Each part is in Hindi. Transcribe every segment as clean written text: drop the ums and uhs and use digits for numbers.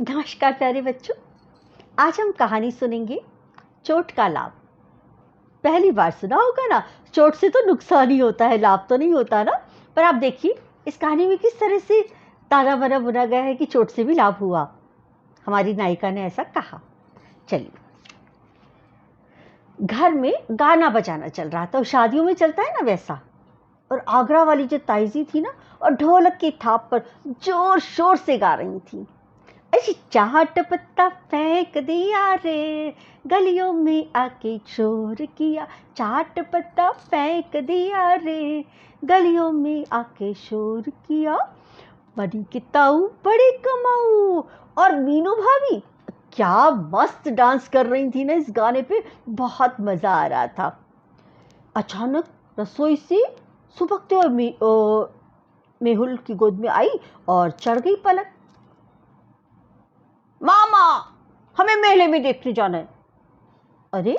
नमस्कार प्यारे बच्चों। आज हम कहानी सुनेंगे चोट का लाभ। पहली बार सुना होगा ना, चोट से तो नुकसान ही होता है, लाभ तो नहीं होता ना। पर आप देखिए इस कहानी में किस तरह से ताना बाना बुना गया है कि चोट से भी लाभ हुआ। हमारी नायिका ने ऐसा कहा। चलिए, घर में गाना बजाना चल रहा था, शादियों में चलता है ना वैसा। और आगरा वाली जो ताईजी थी ना, और ढोलक की थाप पर जोर शोर से गा रही थी। अरे चाट पत्ता फेंक दिया रे, गलियों में आके चोर किया। चाट पत्ता फेंक दिया रे, गलियों में आके शोर किया। बड़ी के ताऊ बड़े कमाऊ। और मीनू भाभी क्या मस्त डांस कर रही थी ना इस गाने पे, बहुत मजा आ रहा था। अचानक रसोई से सुबकते हुए मेहुल की गोद में आई और चढ़ गई पलक। मामा, हमें मेले में देखने जाना है। अरे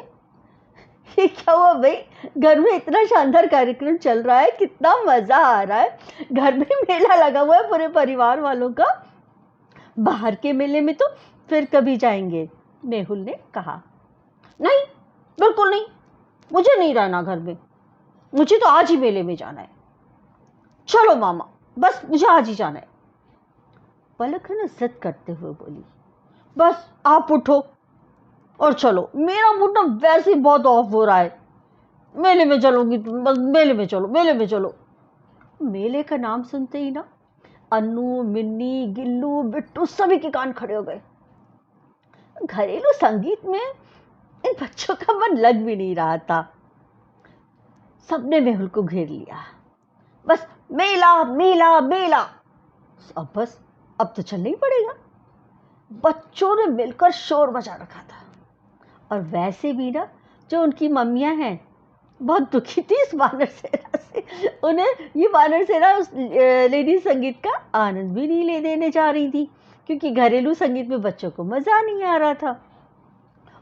ये क्या हुआ भाई? घर में इतना शानदार कार्यक्रम चल रहा है, कितना मजा आ रहा है। घर में मेला लगा हुआ है पूरे परिवार वालों का। बाहर के मेले में तो फिर कभी जाएंगे, मेहुल ने कहा। नहीं, बिल्कुल नहीं, मुझे नहीं रहना घर में, मुझे तो आज ही मेले में जाना है। चलो मामा, बस मुझे आज ही जाना है। पलक ने जिद करते हुए बोली। बस आप उठो और चलो, मेरा मूड ना वैसे ही बहुत ऑफ हो रहा है। मेले में चलोगी तुम, बस मेले में चलो, मेले में चलो। मेले का नाम सुनते ही ना अन्नू, मिन्नी, गिल्लू, बिट्टू सभी के कान खड़े हो गए। घरेलू संगीत में इन बच्चों का मन लग भी नहीं रहा था। सबने मेहुल को घेर लिया। बस मेला मेला मेला। अब तो चलना ही पड़ेगा। बच्चों ने मिलकर शोर मचा रखा था। और वैसे भी ना, जो उनकी मम्मियां हैं बहुत दुखी थी इस वानर सेना से। उन्हें ये वानर सेना उस लेडी संगीत का आनंद भी नहीं ले देने जा रही थी, क्योंकि घरेलू संगीत में बच्चों को मजा नहीं आ रहा था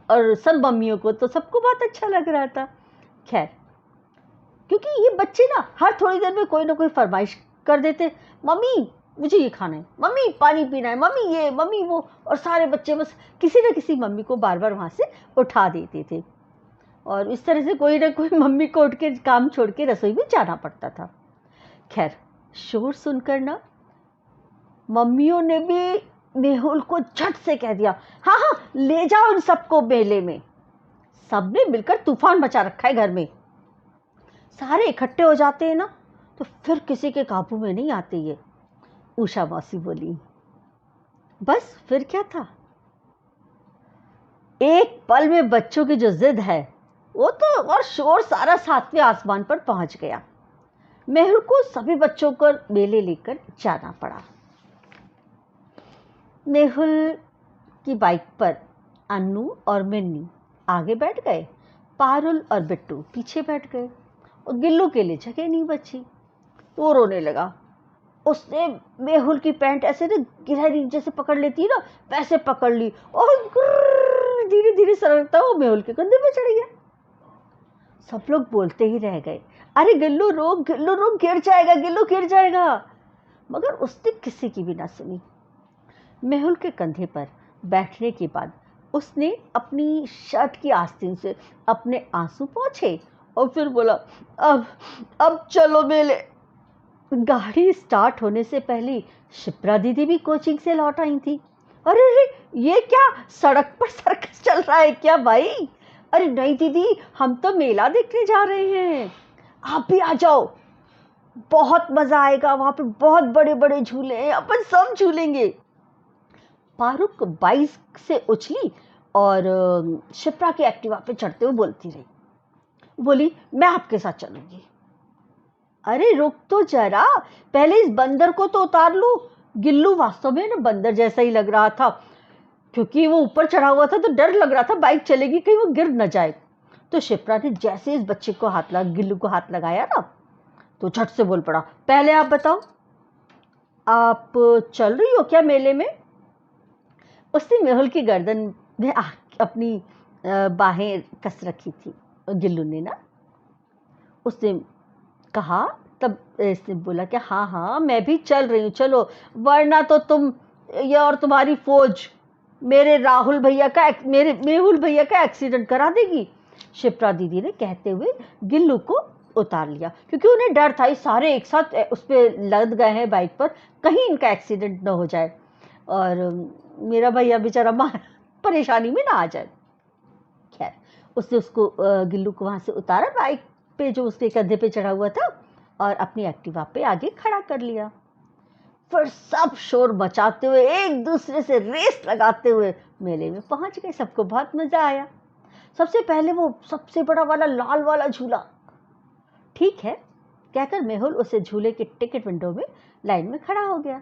और सब मम्मियों को तो सबको बहुत अच्छा लग रहा था। खैर, क्योंकि ये बच्चे ना हर थोड़ी देर में कोई ना कोई फरमाइश कर देते। मम्मी मुझे ये खाना है, मम्मी पानी पीना है, मम्मी ये, मम्मी वो। और सारे बच्चे बस किसी न किसी मम्मी को बार बार वहां से उठा देते थे। और इस तरह से कोई ना कोई मम्मी को उठ के काम छोड़ के रसोई में जाना पड़ता था। खैर, शोर सुनकर ना मम्मियों ने भी मेहुल को झट से कह दिया, हाँ हाँ ले जाओ इन सबको मेले में। सबने मिलकर तूफान मचा रखा है घर में। सारे इकट्ठे हो जाते हैं ना तो फिर किसी के काबू में नहीं आते ये, उषा मौसी बोली। बस फिर क्या था, एक पल में बच्चों की जो जिद है वो तो, और शोर सारा सातवें आसमान पर पहुंच गया। मेहुल को सभी बच्चों को मेले लेकर जाना पड़ा। मेहुल की बाइक पर अन्नू और मिन्नी आगे बैठ गए, पारुल और बिट्टू पीछे बैठ गए और गिल्लू के लिए जगह नहीं बची। वो रोने लगा। उसने मेहुल की पैंट ऐसे ना गिरहरी जैसे पकड़ लेती है ना, वैसे पकड़ ली और धीरे धीरे सरकता वो मेहुल के कंधे पे चढ़ गया। सब लोग बोलते ही रह गए, अरे गिल्लू रोक, गिल्लू रोक, गिर जाएगा, गिल्लू गिर जाएगा। मगर उसने किसी की भी ना सुनी। मेहुल के कंधे पर बैठने के बाद उसने अपनी शर्ट की आस्तीन से अपने आंसू पोंछे और फिर बोला, अब चलो मेले। गाड़ी स्टार्ट होने से पहले शिप्रा दीदी भी कोचिंग से लौट आई थी। अरे ये क्या सड़क पर सर्कस चल रहा है क्या भाई? अरे नहीं दीदी, हम तो मेला देखने जा रहे हैं, आप भी आ जाओ, बहुत मजा आएगा, वहां पे बहुत बड़े बड़े झूले हैं, अपन सब झूलेंगे। फारूक बाइक से उछली और शिप्रा की एक्टिवा पे चढ़ते हुए बोलती रही, बोली मैं आपके साथ चलूंगी। अरे रुक तो जरा, पहले इस बंदर को तो उतार लो। गिल्लू वास्तव में ना बंदर जैसा ही लग रहा था, क्योंकि वो ऊपर चढ़ा हुआ था तो डर लग रहा था बाइक चलेगी कहीं वो गिर न जाए। तो शिप्रा ने जैसे इस बच्चे को गिल्लू को हाथ लगाया ना, तो झट से बोल पड़ा, पहले आप बताओ, आप चल रही हो क्या मेले में? उसने मेहुल की गर्दन में अपनी बाहें कस रखी थी गिल्लू ने ना। उसने कहा, तब इसने बोला कि हाँ हाँ मैं भी चल रही हूँ, चलो, वरना तो तुम ये और तुम्हारी फौज मेरे मेहुल भैया का एक्सीडेंट करा देगी। शिप्रा दीदी ने कहते हुए गिल्लू को उतार लिया, क्योंकि उन्हें डर था ये सारे एक साथ उस पर लद गए हैं बाइक पर, कहीं इनका एक्सीडेंट न हो जाए और मेरा भैया बेचारा परेशानी में ना आ जाए। खैर उसने उसको गिल्लू को वहाँ से उतारा बाइक पे जो उसके कंधे पे चढ़ा हुआ था और अपनी एक्टिवा पे आगे खड़ा कर लिया। फिर सब शोर मचाते हुए एक दूसरे से रेस लगाते हुए मेले में पहुंच गए। सबको बहुत मजा आया। सबसे पहले वो सबसे बड़ा वाला लाल वाला झूला, ठीक है कहकर मेहुल उसे झूले के टिकट विंडो में लाइन में खड़ा हो गया।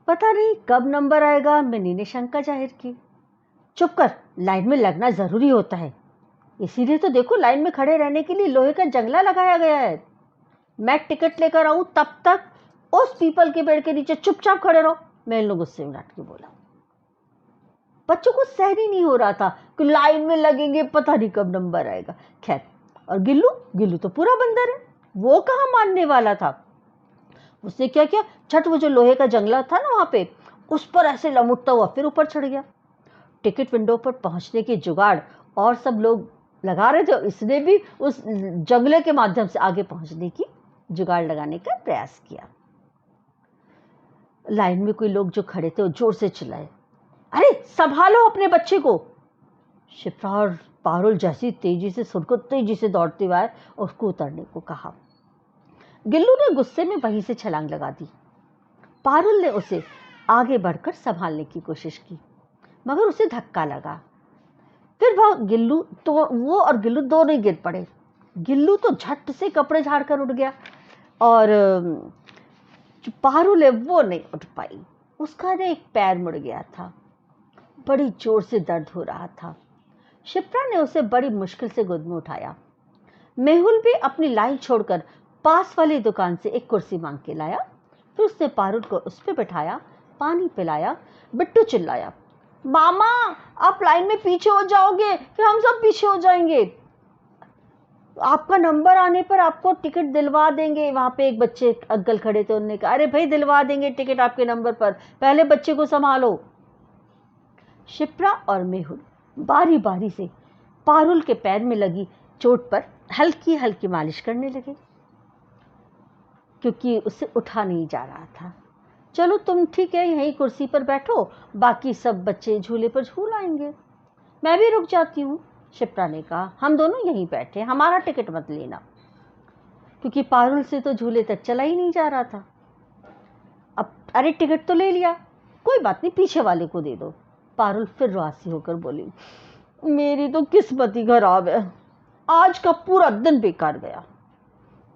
पता नहीं कब नंबर आएगा, मिनी ने शंका जाहिर की। चुप कर, लाइन में लगना जरूरी होता है, इसीलिए तो देखो लाइन में खड़े रहने के लिए लोहे का जंगला लगाया गया है। मैं टिकट लेकर आऊं तब तक उस पीपल के पेड़ के नीचे चुपचाप खड़े रहो, मेहुल ने गुस्से में डांट के बोला। बच्चों को सहन ही नहीं हो रहा था कि लाइन में लगेंगे, पता नहीं कब नंबर आएगा। खैर, और गिल्लू तो पूरा बंदर है, वो कहाँ मानने वाला था। उसने क्या किया, छठ वो जो लोहे का जंगला था ना वहां पे, उस पर ऐसे लमुटता हुआ फिर ऊपर चढ़ गया। टिकट विंडो पर पहुंचने की जुगाड़ और सब लोग लगा रहे थे, इसने भी उस जंगले के माध्यम से आगे पहुंचने की जुगाड़ लगाने का प्रयास किया। लाइन में कोई लोग जो खड़े थे वो जोर से चिल्लाए, अरे संभालो अपने बच्चे को। शिप्रा और पारुल जैसी तेजी से सुनकर तेजी से दौड़ते हुए आए और उसको उतरने को कहा। गिल्लू ने गुस्से में वहीं से छलांग लगा दी। पारुल ने उसे आगे बढ़कर संभालने की कोशिश की, मगर उसे धक्का लगा। फिर वो और गिल्लू दोनों ही गिर पड़े। गिल्लू तो झट से कपड़े झाड़कर उठ गया और जो पारुल है वो नहीं उठ पाई, उसका ना एक पैर मुड़ गया था, बड़ी जोर से दर्द हो रहा था। शिप्रा ने उसे बड़ी मुश्किल से गोद में उठाया। मेहुल भी अपनी लाइन छोड़कर पास वाली दुकान से एक कुर्सी मांग के लाया। फिर उसने पारुल को उस पर बैठाया, पानी पिलाया। बिट्टू चिल्लाया, मामा आप लाइन में पीछे हो जाओगे, फिर हम सब पीछे हो जाएंगे। आपका नंबर आने पर आपको टिकट दिलवा देंगे। वहां पे एक बच्चे अंकल खड़े थे, उन्होंने कहा, अरे भाई दिलवा देंगे टिकट आपके नंबर पर, पहले बच्चे को संभालो। शिप्रा और मेहुल बारी बारी से पारुल के पैर में लगी चोट पर हल्की हल्की मालिश करने लगे, क्योंकि उसे उठा नहीं जा रहा था। चलो तुम ठीक है यहीं कुर्सी पर बैठो, बाकी सब बच्चे झूले पर झूल आएंगे, मैं भी रुक जाती हूँ। शिप्रा ने कहा, हम दोनों यहीं बैठे, हमारा टिकट मत लेना, क्योंकि पारुल से तो झूले तक चला ही नहीं जा रहा था। अब अरे टिकट तो ले लिया, कोई बात नहीं, पीछे वाले को दे दो। पारुल फिर रासी होकर बोली, मेरी तो किस्मत ही खराब है, आज का पूरा दिन बेकार गया।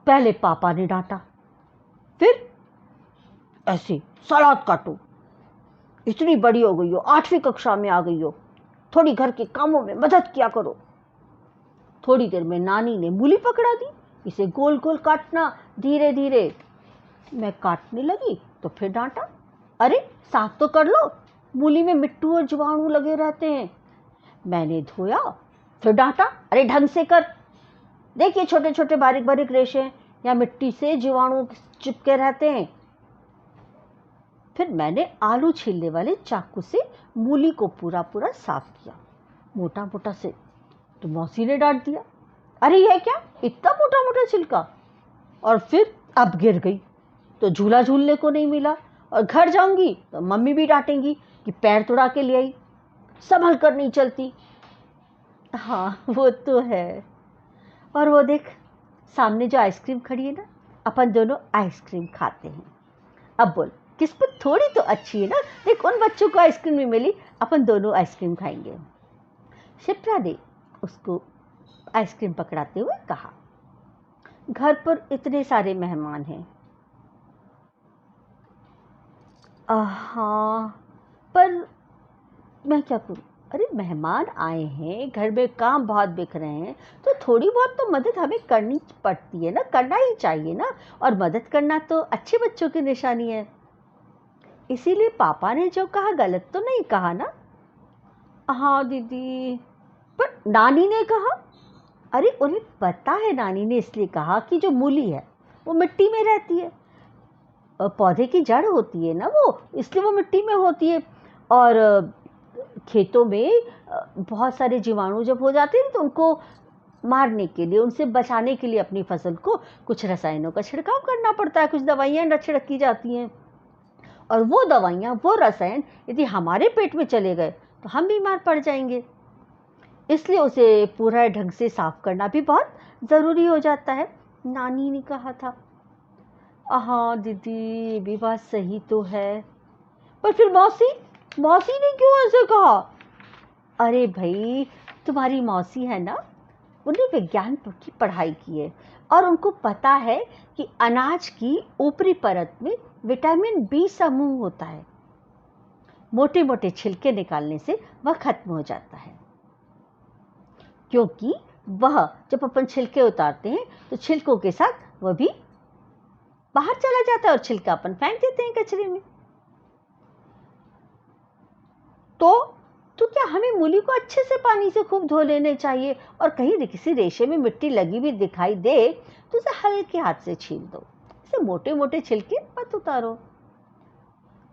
पहले पापा ने डांटा, फिर ऐसे सलाद काटो, इतनी बड़ी हो गई हो, 8वीं कक्षा में आ गई हो, थोड़ी घर के कामों में मदद किया करो। थोड़ी देर में नानी ने मूली पकड़ा दी, इसे गोल गोल काटना धीरे धीरे। मैं काटने लगी तो फिर डांटा, अरे साफ तो कर लो, मूली में मिट्टू और जीवाणु लगे रहते हैं। मैंने धोया, फिर डांटा, अरे ढंग से कर, देखिए छोटे छोटे बारीक बारीक रेशे या मिट्टी से जीवाणु चिपके रहते हैं। फिर मैंने आलू छीलने वाले चाकू से मूली को पूरा पूरा साफ किया, मोटा मोटा से। तो मौसी ने डांट दिया, अरे यह क्या, इतना मोटा मोटा छिलका। और फिर अब गिर गई तो झूला झूलने को नहीं मिला, और घर जाऊंगी तो मम्मी भी डांटेंगी कि पैर तुड़ा के ले आई, संभल कर नहीं चलती। हाँ वो तो है। और वो देख सामने जो आइसक्रीम खड़ी है ना, अपन दोनों आइसक्रीम खाते हैं। अब बोल किस्मत थोड़ी तो अच्छी है ना, देख उन बच्चों को आइसक्रीम नहीं मिली, अपन दोनों आइसक्रीम खाएंगे। शिप्रा ने उसको आइसक्रीम पकड़ाते हुए कहा, घर पर इतने सारे मेहमान हैं। हाँ पर मैं क्या करूं, अरे मेहमान आए हैं, घर में काम बहुत बिख रहे हैं, तो थोड़ी बहुत तो मदद हमें करनी पड़ती है ना, करना ही चाहिए ना। और मदद करना तो अच्छे बच्चों की निशानी है। इसीलिए पापा ने जो कहा गलत तो नहीं कहा ना। हाँ दीदी, पर नानी ने कहा, अरे उन्हें पता है नानी ने इसलिए कहा कि जो मूली है वो मिट्टी में रहती है, पौधे की जड़ होती है ना वो, इसलिए वो मिट्टी में होती है। और खेतों में बहुत सारे जीवाणु जब हो जाते हैं तो उनको मारने के लिए, उनसे बचाने के लिए अपनी फसल को कुछ रसायनों का छिड़काव करना पड़ता है, कुछ दवाइयाँ छिड़की जाती हैं। और वो दवाइयाँ, वो रसायन यदि हमारे पेट में चले गए तो हम बीमार पड़ जाएंगे। इसलिए उसे पूरा ढंग से साफ करना भी बहुत ज़रूरी हो जाता है, नानी ने कहा था। हाँ दीदी, ये भी बात सही तो है, पर फिर मौसी मौसी ने क्यों ऐसे कहा? अरे भाई, तुम्हारी मौसी है ना, उन्हें विज्ञान की पढ़ाई की है और उनको पता है कि अनाज की ऊपरी परत में विटामिन बी समूह होता है। मोटे मोटे छिलके निकालने से वह खत्म हो जाता है, क्योंकि वह जब अपन छिलके उतारते हैं तो छिलकों के साथ वह भी बाहर चला जाता है और छिलका अपन फेंक देते हैं कचरे में। तो क्या हमें मूली को अच्छे से पानी से खूब धो लेने चाहिए, और कहीं किसी रेशे में मिट्टी लगी हुई दिखाई दे तो उसे हल्के हाथ से छील दो। इसे मोटे मोटे छिलके मत उतारो,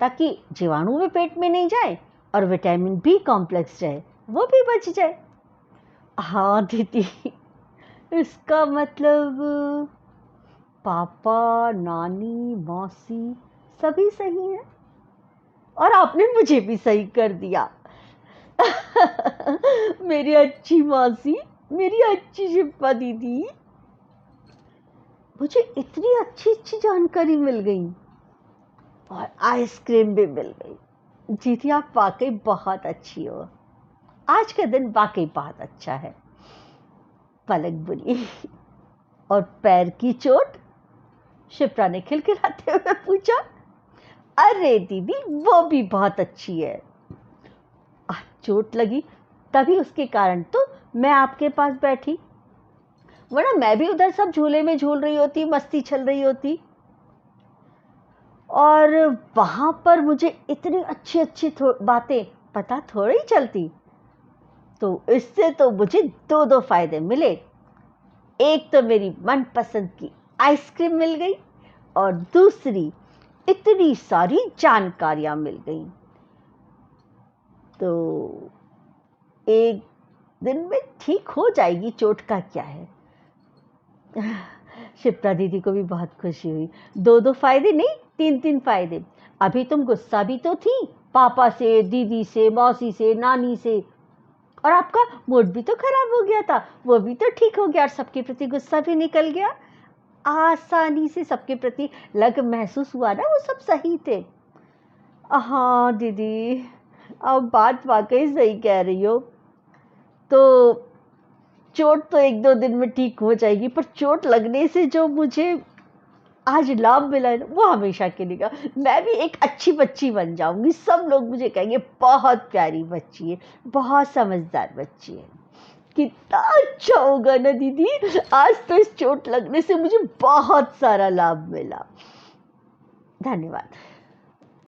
ताकि जीवाणु भी पेट में नहीं जाए और विटामिन बी कॉम्प्लेक्स रहे वो भी बच जाए। हाँ दीदी, इसका मतलब पापा, नानी, मौसी सभी सही हैं और आपने मुझे भी सही कर दिया। मेरी अच्छी मौसी, मेरी अच्छी शिप्पा दीदी, मुझे इतनी अच्छी अच्छी जानकारी मिल गई और आइसक्रीम भी मिल गई। दीदी आप वाकई बहुत अच्छी हो, आज का दिन वाकई बहुत अच्छा है। पलक बुली और पैर की चोट? शिप्रा ने खिलखिलाते हुए पूछा। अरे दीदी, वो भी बहुत अच्छी है। चोट लगी तभी उसके कारण तो मैं आपके पास बैठी, वरना मैं भी उधर सब झूले में झूल रही होती, मस्ती चल रही होती, और वहां पर मुझे इतनी अच्छी अच्छी बातें पता थोड़ी चलती। तो इससे तो मुझे दो दो फायदे मिले। एक तो मेरी मनपसंद की आइसक्रीम मिल गई और दूसरी इतनी सारी जानकारियां मिल गई। तो एक दिन में ठीक हो जाएगी, चोट का क्या है। शिप्रा दीदी को भी बहुत खुशी हुई। दो दो फायदे नहीं, तीन तीन फायदे। अभी तुम गुस्सा भी तो थी, पापा से, दीदी से, मौसी से, नानी से, और आपका मूड भी तो खराब हो गया था, वो भी तो ठीक हो गया और सबके प्रति गुस्सा भी निकल गया। आसानी से सबके प्रति लग महसूस हुआ ना, वो सब सही थे। हाँ दीदी, अब बात वाकई सही कह रही हो। तो चोट तो एक दो दिन में ठीक हो जाएगी, पर चोट लगने से जो मुझे आज लाभ मिला है वो हमेशा के लिए, मैं भी एक अच्छी बच्ची बन जाऊंगी। सब लोग मुझे कहेंगे बहुत प्यारी बच्ची है, बहुत समझदार बच्ची है। कितना अच्छा होगा ना दीदी, आज तो इस चोट लगने से मुझे बहुत सारा लाभ मिला। धन्यवाद।